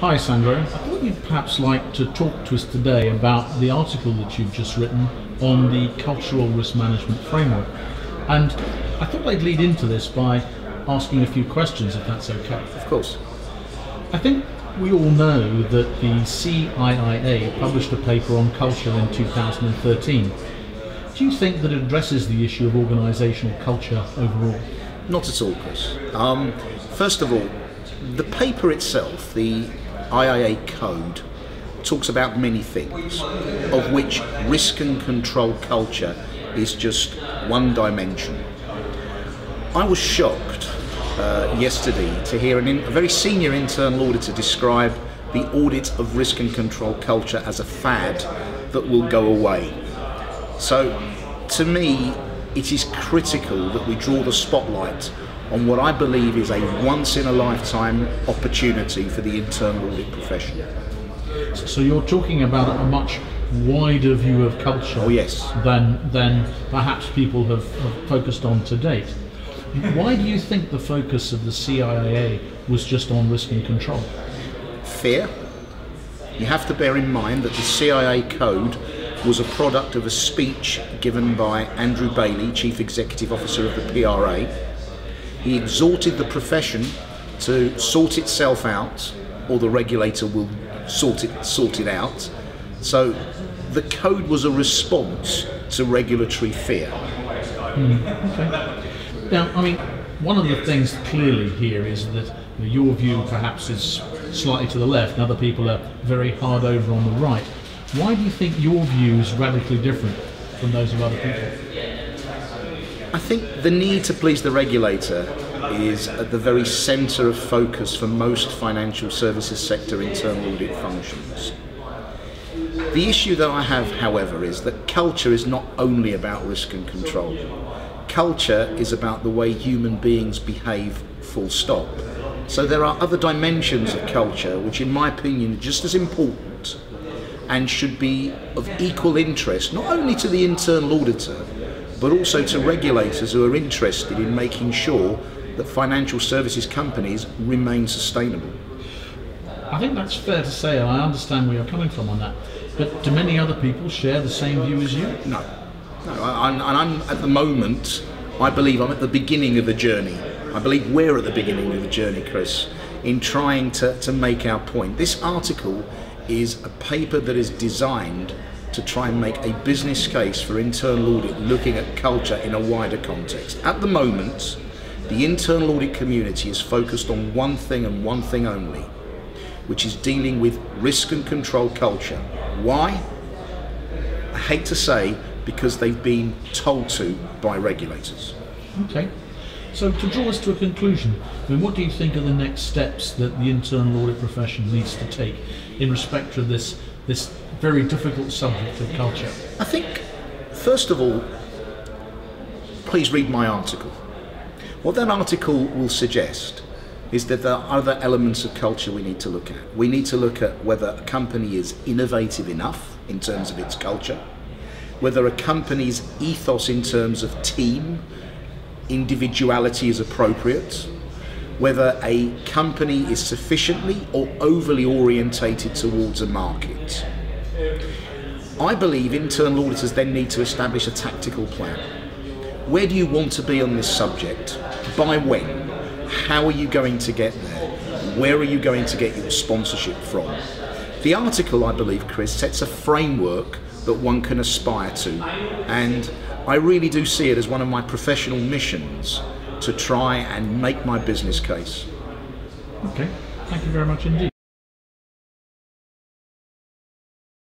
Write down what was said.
Hi Sandro, I thought you'd perhaps like to talk to us today about the article that you've just written on the cultural risk management framework. And I thought I'd lead into this by asking a few questions, if that's okay. Of course. I think we all know that the CIIA published a paper on culture in 2013. Do you think that it addresses the issue of organisational culture overall? Not at all, Chris. First of all, the paper itself, the IIA code, talks about many things, of which risk and control culture is just one dimension. I was shocked yesterday to hear a very senior internal auditor describe the audit of risk and control culture as a fad that will go away. So, to me, it is critical that we draw the spotlight on what I believe is a once-in-a-lifetime opportunity for the internal audit profession. So you're talking about a much wider view of culture than perhaps people have focused on to date. Why do you think the focus of the CIIA was just on risk and control? Fear. You have to bear in mind that the CIIA code was a product of a speech given by Andrew Bailey, Chief Executive Officer of the PRA. He exhorted the profession to sort itself out, or the regulator will sort it out. So the code was a response to regulatory fear. Okay. Now, I mean, one of the things clearly here is that your view perhaps is slightly to the left, and other people are very hard over on the right. Why do you think your view is radically different from those of other people? I think the need to please the regulator is at the very centre of focus for most financial services sector internal audit functions. The issue that I have, however, is that culture is not only about risk and control. Culture is about the way human beings behave, full stop. So there are other dimensions of culture which, in my opinion, are just as important and should be of equal interest, not only to the internal auditor, but also to regulators who are interested in making sure that financial services companies remain sustainable. I think that's fair to say, and I understand where you're coming from on that. But do many other people share the same view as you? No. I'm at the moment, I believe I'm at the beginning of the journey. I believe we're at the beginning of the journey, Chris, in trying to make our point. This article is a paper that is designed to try and make a business case for internal audit looking at culture in a wider context. At the moment, the internal audit community is focused on one thing and one thing only, which is dealing with risk and control culture. Why? I hate to say, because they've been told to by regulators. Okay. So to draw us to a conclusion, I mean, what do you think are the next steps that the internal audit profession needs to take in respect to this very difficult subject of culture? I think, first of all, please read my article. What that article will suggest is that there are other elements of culture we need to look at. We need to look at whether a company is innovative enough in terms of its culture, whether a company's ethos in terms of team, individuality is appropriate, whether a company is sufficiently or overly orientated towards a market. I believe internal auditors then need to establish a tactical plan. Where do you want to be on this subject? By when? How are you going to get there? Where are you going to get your sponsorship from? The article, I believe, Chris, sets a framework that one can aspire to, and I really do see it as one of my professional missions to try and make my business case. Okay, thank you very much indeed.